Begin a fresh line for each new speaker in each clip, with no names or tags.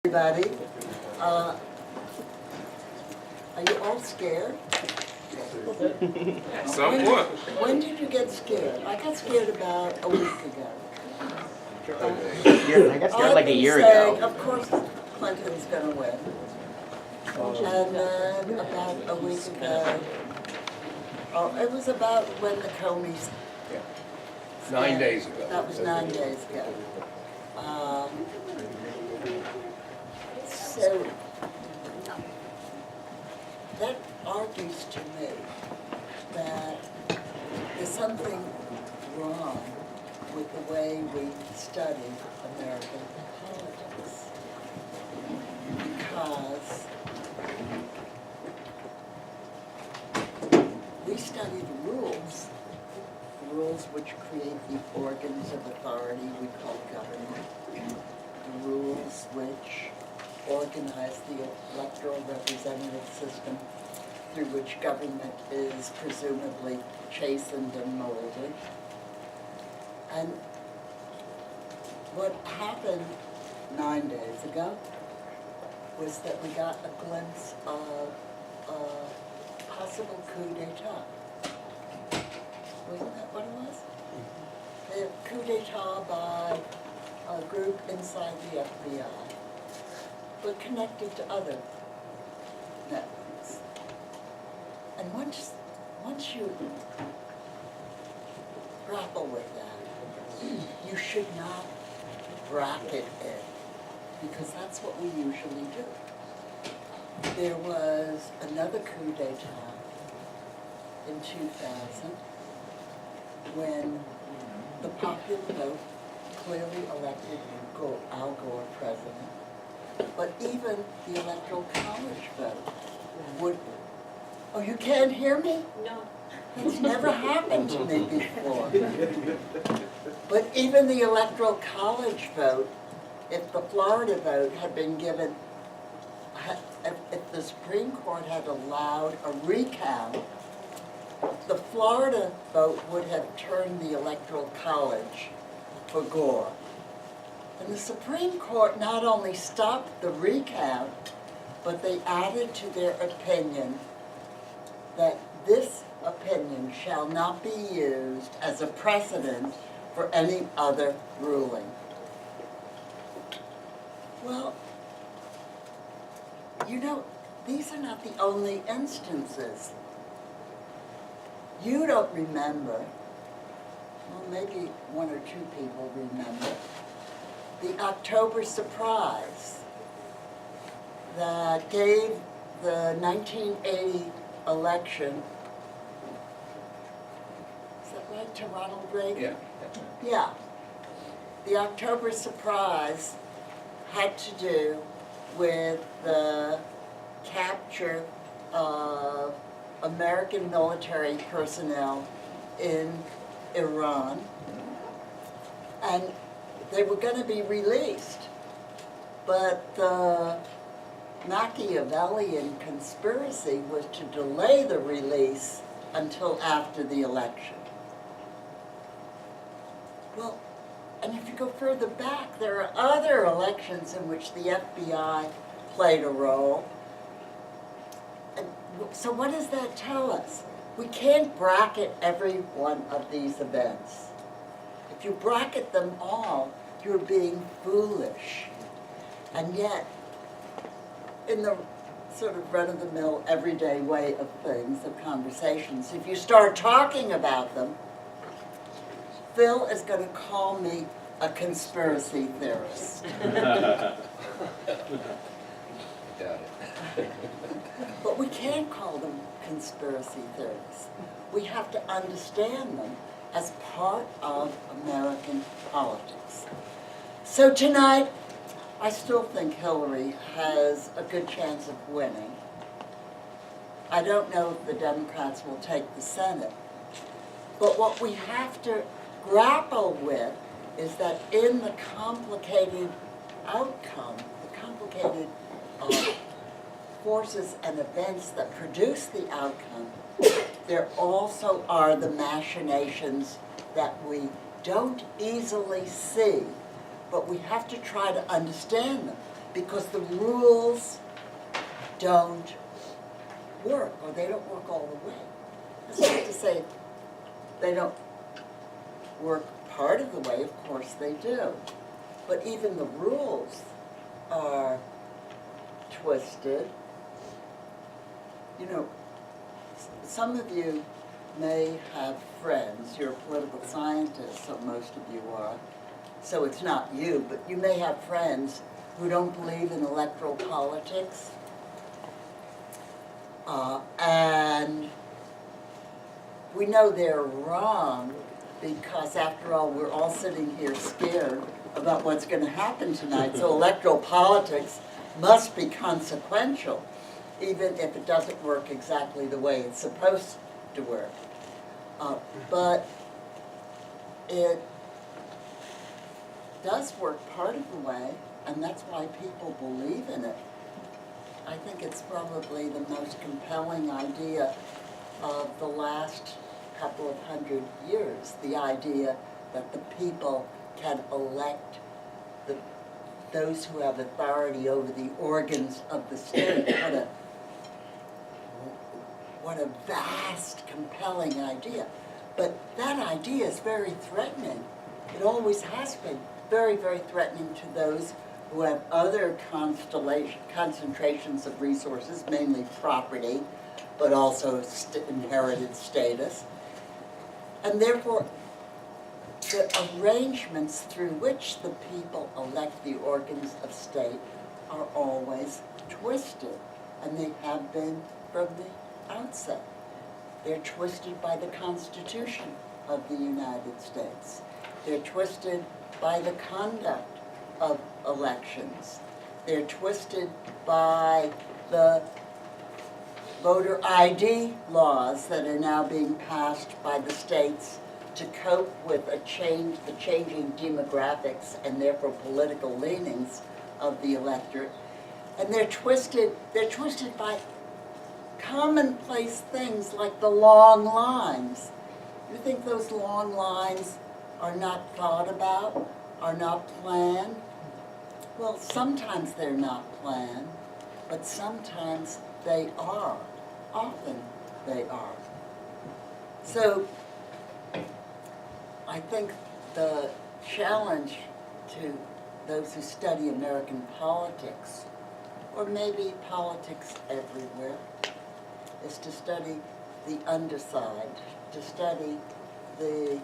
Everybody, are you all scared?
Somewhat.
When did you get scared? I got scared about a week ago.
I got scared like a year ago.
Of course, Clinton's gonna win. And then about a week ago, it was about when the Comey's.
9 days ago.
That was 9 days ago. So that argues to me that there's something wrong with the way we study American politics, because we study the rules which create the organs of authority we call government, the rules which organize the electoral representative system through which government is presumably chastened and molded. And what happened 9 days ago was that we got a glimpse of a possible coup d'etat. Wasn't that what it was? The coup d'etat by a group inside the FBI, but connected to other networks. And once you grapple with that, you should not bracket it, because that's what we usually do. There was another coup d'etat in 2000 when the popular vote clearly elected Al Gore president. But even the Electoral College vote would... Oh, you can't hear me?
No.
That's never happened to me before. But even the Electoral College vote, if the Florida vote had been given, if the Supreme Court had allowed a recount, the Florida vote would have turned the Electoral College for Gore. And the Supreme Court not only stopped the recount, but they added to their opinion that this opinion shall not be used as a precedent for any other ruling. Well, you know, these are not the only instances. You don't remember, well, maybe one or two people remember, the October surprise that gave the 1980 election, is that right, to Ronald Reagan?
Yeah.
Yeah. The October surprise had to do with the capture of American military personnel in Iran, and they were going to be released, but the Machiavellian conspiracy was to delay the release until after the election. Well, and if you go further back, there are other elections in which the FBI played a role. And so what does that tell us? We can't bracket every one of these events. If you bracket them all, you're being foolish. And yet, in the sort of run-of-the-mill, everyday way of things, of conversations, if you start talking about them, Phil is going to call me a conspiracy theorist.
Doubt it.
But we can't call them conspiracy theories. We have to understand them as part of American politics. So tonight, I still think Hillary has a good chance of winning. I don't know if the Democrats will take the Senate. But what we have to grapple with is that in the complicated outcome, the complicated forces and events that produce the outcome, there also are the machinations that we don't easily see, but we have to try to understand them. because the rules don't work, or they don't work all the way. That's not to say they don't work part of the way, of course they do. But even the rules are twisted. You know, some of you may have friends, you're political scientists, so most of you are, so it's not you, but you may have friends who don't believe in electoral politics. And we know they're wrong because, after all, we're all sitting here scared about what's going to happen tonight. So electoral politics must be consequential, even if it doesn't work exactly the way it's supposed to work. But it does work part of the way, and that's why people believe in it. I think it's probably the most compelling idea of the last couple of 100 years, the idea that the people can elect those who have authority over the organs of the state. What a vast, compelling idea. But that idea is very threatening. It always has been very, very threatening to those who have other concentrations of resources, mainly property, but also inherited status. And therefore, the arrangements through which the people elect the organs of state are always twisted, and they have been from the outset. They're twisted by the Constitution of the United States. They're twisted by the conduct of elections. They're twisted by the voter ID laws that are now being passed by the states to cope with the changing demographics and therefore political leanings of the electorate. And they're twisted by commonplace things like the long lines. You think those long lines are not thought about, are not planned? Well, sometimes they're not planned, but sometimes they are. Often they are. So I think the challenge to those who study American politics, or maybe politics everywhere, is to study the underside, to study the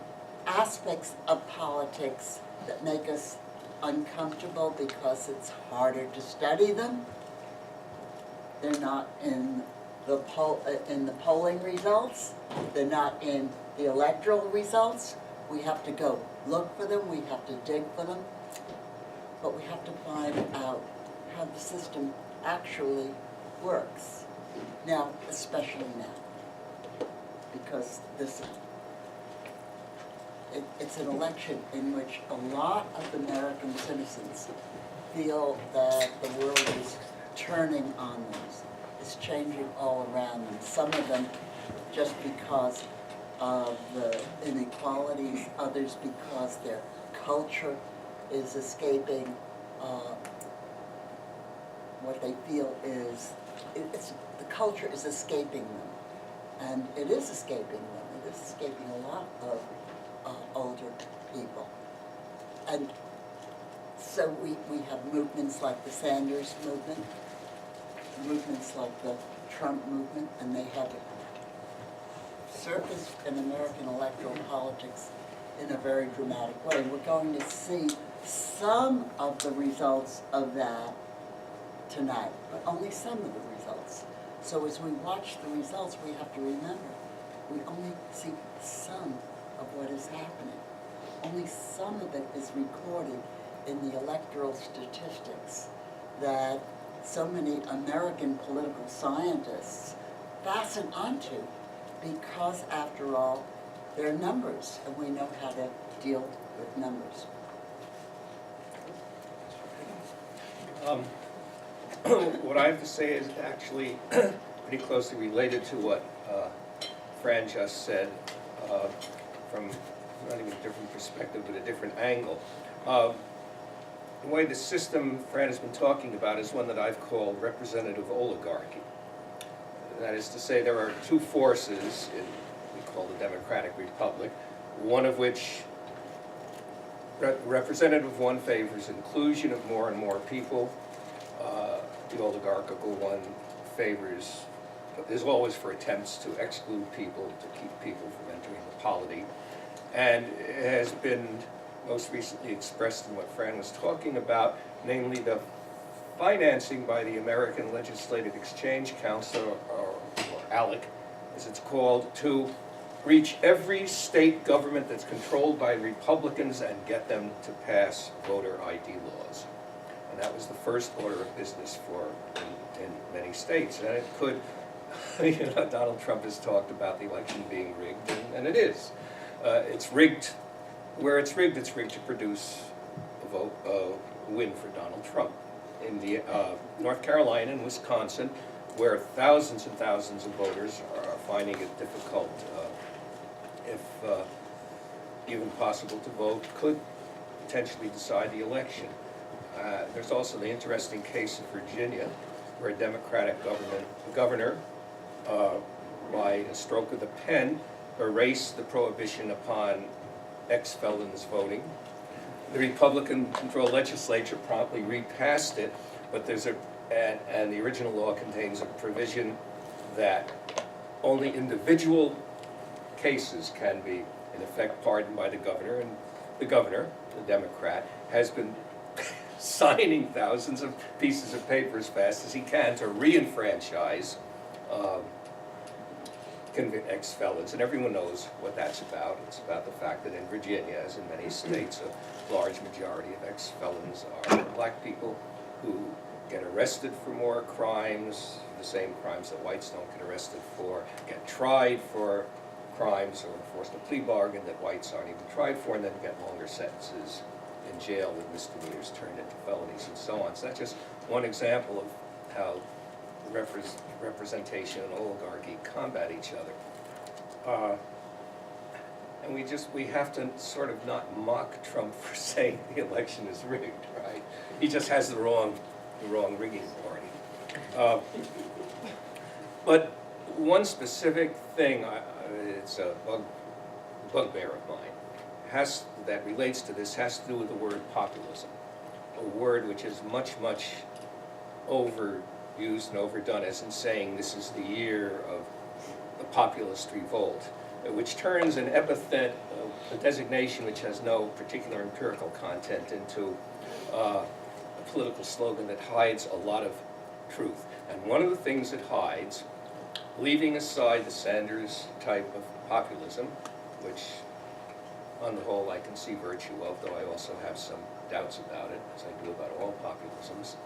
aspects of politics that make us uncomfortable because it's harder to study them. They're not in the polling results. They're not in the electoral results. We have to go look for them. We have to dig for them. But we have to find out how the system actually works. Now, especially now, because it's an election in which a lot of American citizens feel that the world is turning on them, is changing all around them. Some of them just because of the inequalities, others because their culture is escaping what they feel is, the culture is escaping them. And it is escaping them. It is escaping a lot of older people. And so we have movements like the Sanders movement, movements like the Trump movement, and they have surfaced in American electoral politics in a very dramatic way. We're going to see some of the results of that tonight, but only some of the results. So as we watch the results, we have to remember, we only see some of what is happening. Only some of it is recorded in the electoral statistics that so many American political scientists fasten onto because, after all, they're numbers, and we know how to deal with numbers.
What I have to say is actually pretty closely related to what Fran just said, from not even a different perspective, but a different angle. the way the system Fran has been talking about is one that I've called representative oligarchy. That is to say, there are two forces in we call the Democratic Republic, one of which representative one favors inclusion of more and more people. The oligarchical one is always for attempts to exclude people, to keep people from entering the polity, and it has been most recently expressed in what Fran was talking about, namely the financing by the American Legislative Exchange Council, or ALEC, as it's called, to reach every state government that's controlled by Republicans and get them to pass voter ID laws. And that was the first order of business in many states. And it could, Donald Trump has talked about the election being rigged, and it is. It's rigged. Where it's rigged to produce a win for Donald Trump. In the North Carolina and Wisconsin, where thousands and thousands of voters are finding it difficult, if even possible to vote, could potentially decide the election. There's also the interesting case in Virginia, where a Democratic governor, by a stroke of the pen, erased the prohibition upon ex-felons voting. The Republican-controlled legislature promptly repassed it, but and the original law contains a provision that only individual cases can be, in effect, pardoned by the governor, and the governor, the Democrat, has been signing thousands of pieces of paper as fast as he can to re-enfranchise convict ex-felons, and everyone knows what that's about. It's about the fact that in Virginia, as in many states, a large majority of ex-felons are black people who get arrested for more crimes, the same crimes that whites don't get arrested for, get tried for crimes or forced a plea bargain that whites aren't even tried for, and then get longer sentences in jail with misdemeanors turned into felonies and so on. So that's just one example of how representation and oligarchy combat each other. And we have to sort of not mock Trump for saying the election is rigged, right? He just has the wrong rigging party. But one specific thing, it's a bugbear of mine, that relates to this, has to do with the word populism, a word which is much, much overused and overdone, as in saying this is the year of the populist revolt, which turns an epithet, a designation which has no particular empirical content, into a political slogan that hides a lot of truth. And one of the things it hides, leaving aside the Sanders type of populism, which on the whole I can see virtue of, though I also have some doubts about it, as I do about all populisms.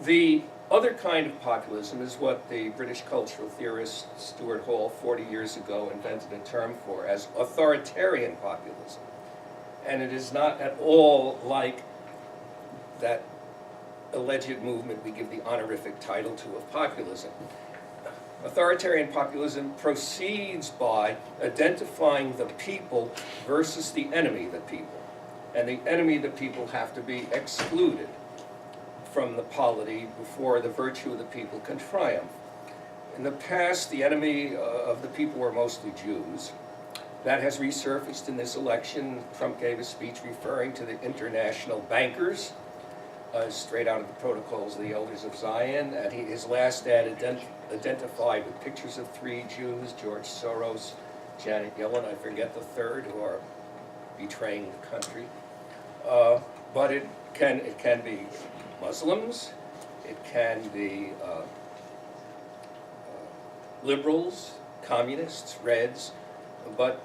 The other kind of populism is what the British cultural theorist Stuart Hall 40 years ago invented a term for as authoritarian populism. And it is not at all like that alleged movement we give the honorific title to of populism. Authoritarian populism proceeds by identifying the people versus the enemy of the people. And the enemy of the people have to be excluded from the polity before the virtue of the people can triumph. In the past, the enemy of the people were mostly Jews. That has resurfaced in this election. Trump gave a speech referring to the international bankers, straight out of the Protocols of the Elders of Zion, and his last ad identified with pictures of 3 Jews, George Soros, Janet Yellen, I forget the third, who are betraying the country. But it can be Muslims, it can be liberals, communists, Reds, but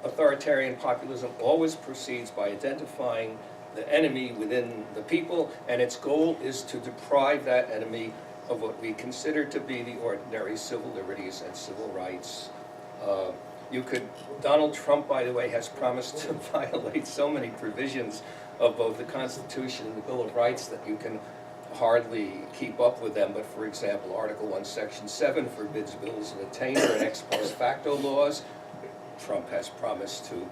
authoritarian populism always proceeds by identifying the enemy within the people, and its goal is to deprive that enemy of what we consider to be the ordinary civil liberties and civil rights. Donald Trump, by the way, has promised to violate so many provisions of both the Constitution and the Bill of Rights that you can hardly keep up with them. But for example, Article 1, Section 7 forbids bills of attainder and ex post facto laws. Trump has promised to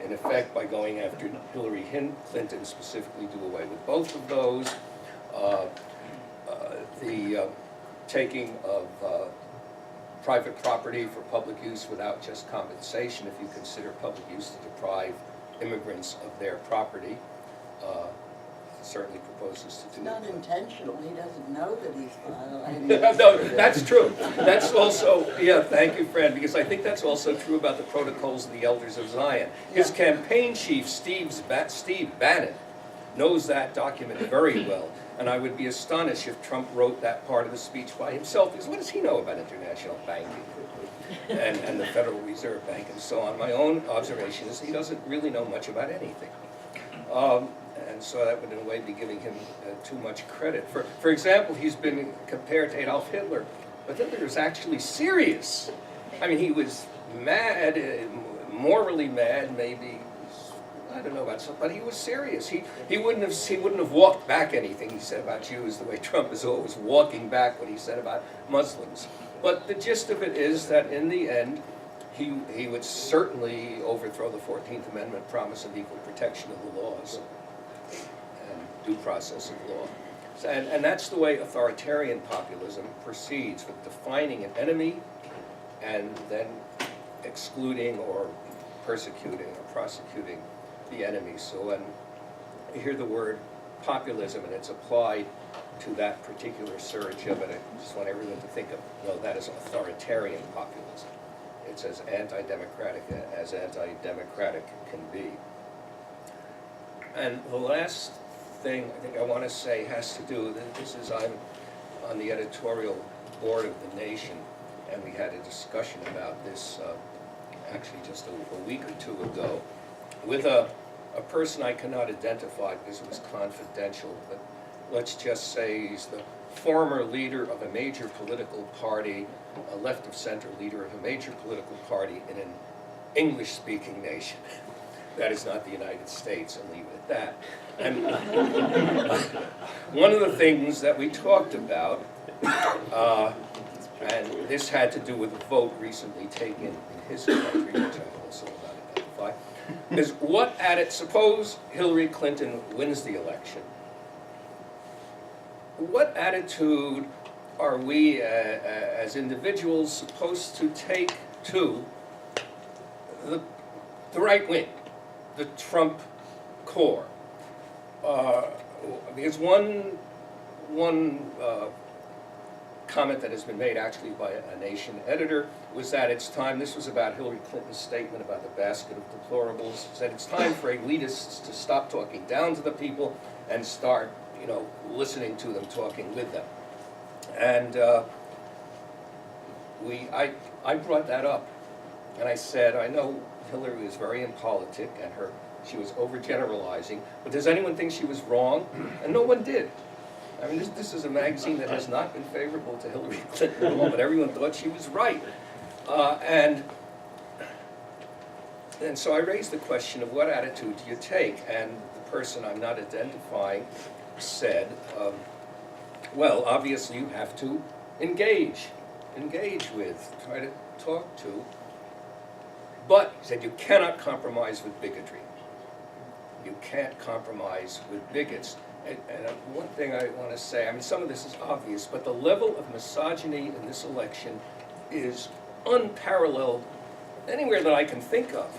in effect, by going after Hillary Clinton, specifically do away with both of those. The taking of private property for public use without just compensation, if you consider public use to deprive immigrants of their property, certainly proposes to do
Not
that.
intentional, he doesn't know that he's violating.
No, that's true. That's also, yeah, thank you, Fran, because I think that's also true about the Protocols of the Elders of Zion. His campaign chief, Steve Bannon, knows that document very well, and I would be astonished if Trump wrote that part of the speech by himself, because what does he know about international banking and the Federal Reserve Bank and so on? My own observation is he doesn't really know much about anything. And so that would in a way be giving him too much credit. For example, he's been compared to Adolf Hitler, but Hitler was actually serious. I mean, he was mad, morally mad, maybe, I don't know about something, but he was serious. He wouldn't have walked back anything he said about Jews the way Trump is always walking back what he said about Muslims. But the gist of it is that in the end, he would certainly overthrow the 14th Amendment promise of equal protection of the laws and due process of law. And that's the way authoritarian populism proceeds, with defining an enemy and then excluding or persecuting or prosecuting the enemy. So when you hear the word populism and it's applied to that particular surge of it, I just want everyone to think of, that as authoritarian populism. It's as anti-democratic as anti-democratic can be. And the last thing I think I want to say has to do with this is I'm on the editorial board of The Nation, and we had a discussion about this actually just a week or two ago with a person I cannot identify because it was confidential, but let's just say he's the former leader of a major political party, a left-of-center leader of a major political party in an English-speaking nation. That is not the United States, and leave it at that. And one of the things that we talked about, and this had to do with a vote recently taken in his country, which I also will not identify, is suppose Hillary Clinton wins the election. What attitude are we as individuals supposed to take to the right wing, the Trump core? Because one comment that has been made actually by a Nation editor was that it's time, this was about Hillary Clinton's statement about the basket of deplorables, said it's time for elitists to stop talking down to the people and start, listening to them, talking with them. And I brought that up, and I said, I know Hillary was very impolitic, and she was overgeneralizing, but does anyone think she was wrong? And no one did. I mean, this is a magazine that has not been favorable to Hillary Clinton at all, but everyone thought she was right. And so I raised the question of what attitude do you take? And the person I'm not identifying said, well, obviously you have to engage with, try to talk to, but he said you cannot compromise with bigotry. You can't compromise with bigots. And one thing I want to say, I mean, some of this is obvious, but the level of misogyny in this election is unparalleled anywhere that I can think of.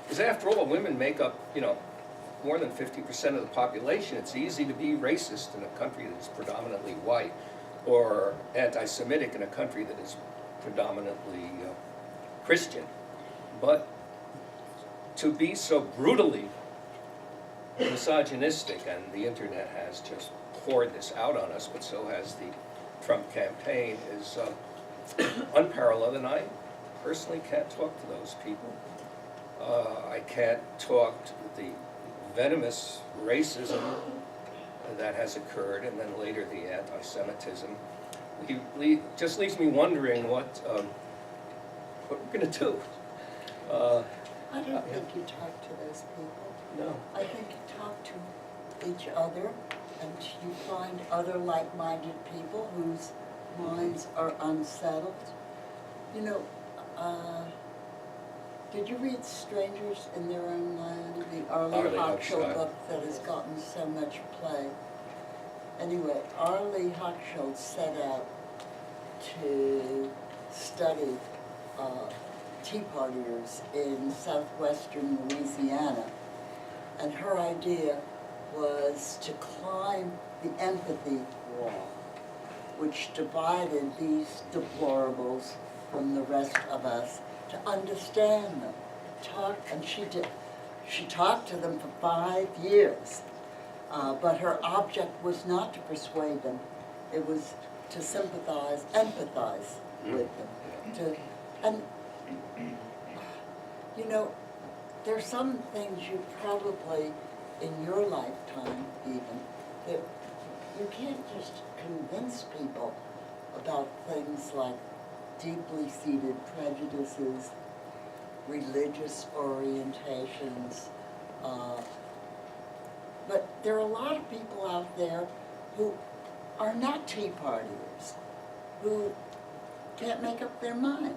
Because after all, women make up, more than 50% of the population. It's easy to be racist in a country that is predominantly white, or anti-Semitic in a country that is predominantly Christian. But to be so brutally misogynistic, and the internet has just poured this out on us, but so has the Trump campaign, is unparalleled, and I personally can't talk to those people. I can't talk to the venomous racism that has occurred, and then later the anti-Semitism. Just leaves me wondering what we're going to do.
I don't think you talk to those people.
No.
I think you talk to each other, and you find other like-minded people whose minds are unsettled. Did you read Strangers in Their Own Land, the Arlie
Arlie
Hochschild
Hochschild.
book that has gotten so much play? Anyway, Arlie Hochschild set out to study Tea Partiers in southwestern Louisiana, and her idea was to climb the empathy wall, which divided these deplorables from the rest of us, to understand them. She talked to them for 5 years, but her object was not to persuade them. It was to sympathize, empathize with them. And you know, there's some things you probably, in your lifetime even, that you can't just convince people about things like deeply seated prejudices, religious orientations. But there are a lot of people out there who are not Tea Partiers, who can't make up their mind.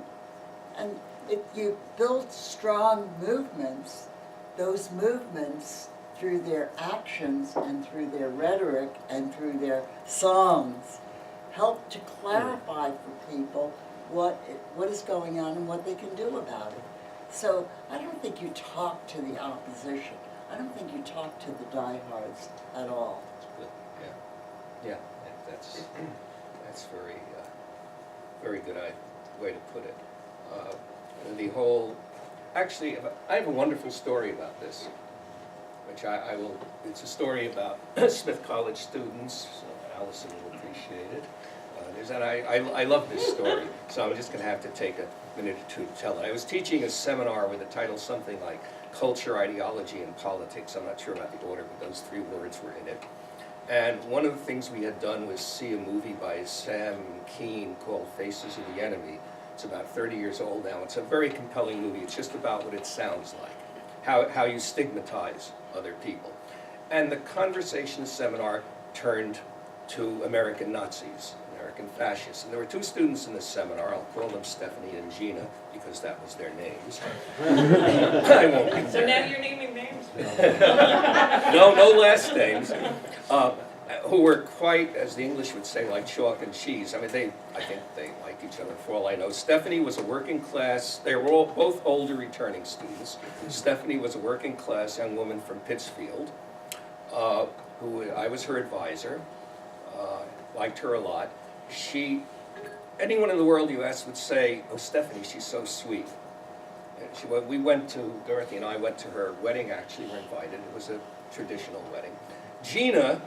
And if you build strong movements, those movements, through their actions and through their rhetoric and through their songs, help to clarify for people what is going on and what they can do about it. So I don't think you talk to the opposition. I don't think you talk to the diehards at all.
Good. Yeah, that's very, very good way to put it. The whole, actually, I have a wonderful story about this, which I will, it's a story about Smith College students, so Allison will appreciate it. And I love this story, so I'm just going to have to take a minute or two to tell it. I was teaching a seminar with a title something like Culture, Ideology, and Politics. I'm not sure about the order, but those 3 words were in it. And one of the things we had done was see a movie by Sam Keane called Faces of the Enemy. It's about 30 years old now. It's a very compelling movie. It's just about what it sounds like, how you stigmatize other people. And the conversation seminar turned to American Nazis, American fascists. And there were 2 students in this seminar. I'll call them Stephanie and Gina because that was their names. I won't be
So now you're naming names?
no last names. Who were quite, as the English would say, like chalk and cheese. I mean, I think they liked each other for all I know. Stephanie was a working class, they were all, both older returning students. Stephanie was a working class young woman from Pittsfield, who I was her advisor, liked her a lot. Anyone in the world you asked would say, oh, Stephanie, she's so sweet. And we went to, Dorothy and I went to her wedding, actually, we were invited. It was a traditional wedding. Gina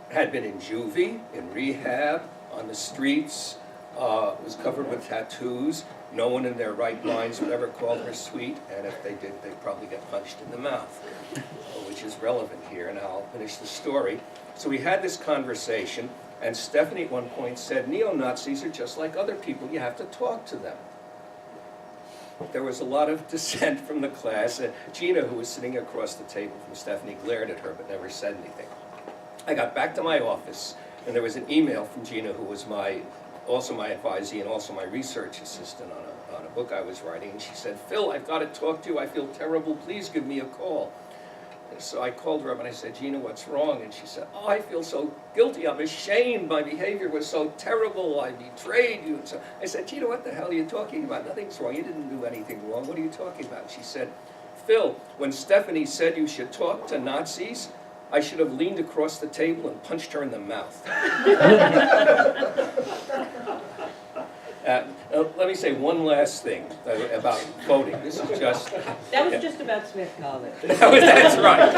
had been in juvie, in rehab, on the streets, was covered with tattoos. No one in their right minds would ever call her sweet, and if they did, they'd probably get punched in the mouth, which is relevant here, and I'll finish the story. So we had this conversation, and Stephanie at one point said, neo-Nazis are just like other people, you have to talk to them. There was a lot of dissent from the class, and Gina, who was sitting across the table from Stephanie, glared at her but never said anything. I got back to my office, and there was an email from Gina, who was also my advisee and also my research assistant on a book I was writing, and she said, Phil, I've got to talk to you, I feel terrible, please give me a call. And so I called her up and I said, Gina, what's wrong? And she said, oh, I feel so guilty, I'm ashamed, my behavior was so terrible, I betrayed you. And so I said, Gina, what the hell are you talking about? Nothing's wrong, you didn't do anything wrong, what are you talking about? She said, Phil, when Stephanie said you should talk to Nazis, I should have leaned across the table and punched her in the mouth. Let me say one last thing about voting. This is just...
That was just about Smith College.
That's right.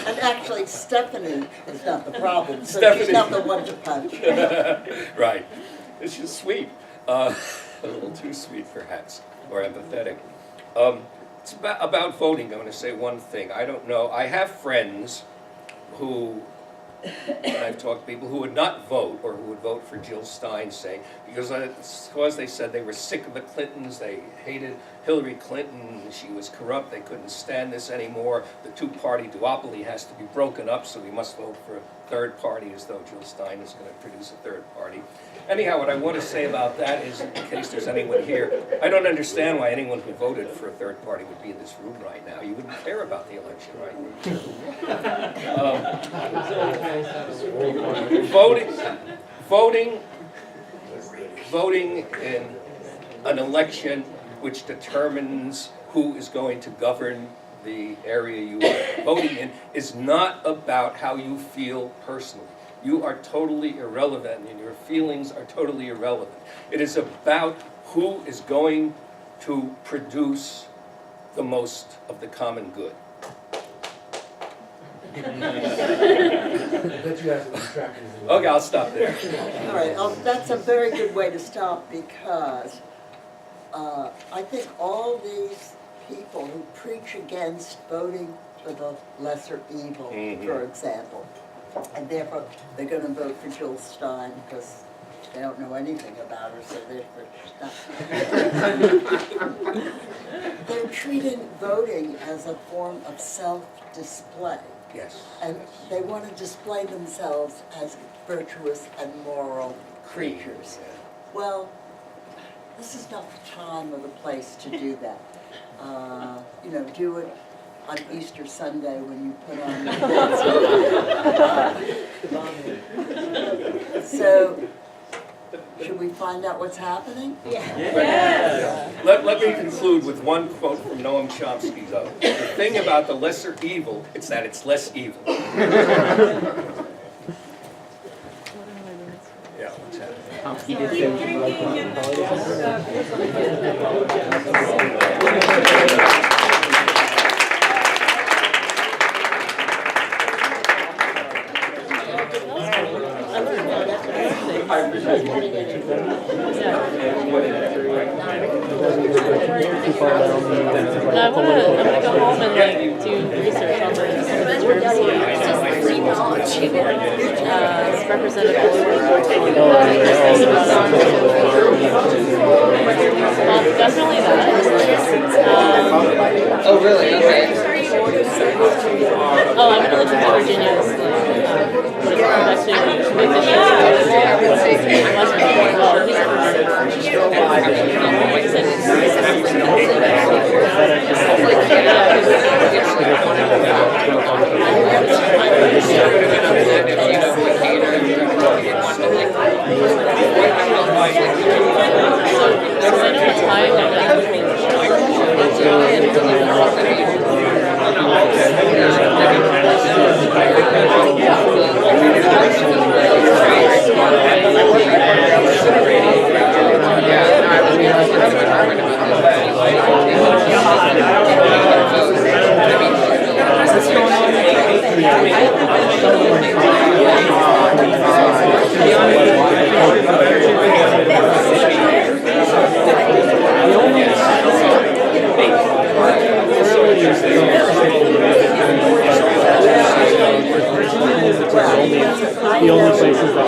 And actually, Stephanie is not the problem, so
Stephanie.
she's not the one to punch.
Right. It's just sweet. A little too sweet, perhaps, or empathetic. It's about voting. I'm going to say one thing. I don't know. I have friends who, when I've talked to people who would not vote, or who would vote for Jill Stein, say, because they said they were sick of the Clintons, they hated Hillary Clinton, she was corrupt, they couldn't stand this anymore, the two-party duopoly has to be broken up, so we must vote for a third party, as though Jill Stein is going to produce a third party. Anyhow, what I want to say about that is, in case there's anyone here, I don't understand why anyone who voted for a third party would be in this room right now. You wouldn't care about the election, right? Voting in an election which determines who is going to govern the area you are voting in is not about how you feel personally. You are totally irrelevant, and your feelings are totally irrelevant. It is about who is going to produce the most of the common good. Okay, I'll stop there.
All right, that's a very good way to stop, because I think all these people who preach against voting for the lesser evil, for example, and therefore they're going to vote for Jill Stein because they don't know anything about her, so they're treating voting as a form of self-display.
Yes.
And they want to display themselves as virtuous and moral creatures. Well, this is not the time or the place to do that. You know, do it on Easter Sunday when you put on your So, should we find out what's happening?
Yes.
Let me conclude with one quote from Noam Chomsky, though. The thing about the lesser evil, it's that it's less evil. Yeah, what's happening?
Chomsky did say we should like
I'm gonna go home and like do research on the representative. Definitely that.
Oh, really? Okay.
Oh, I'm gonna listen to Virginia's
the only places that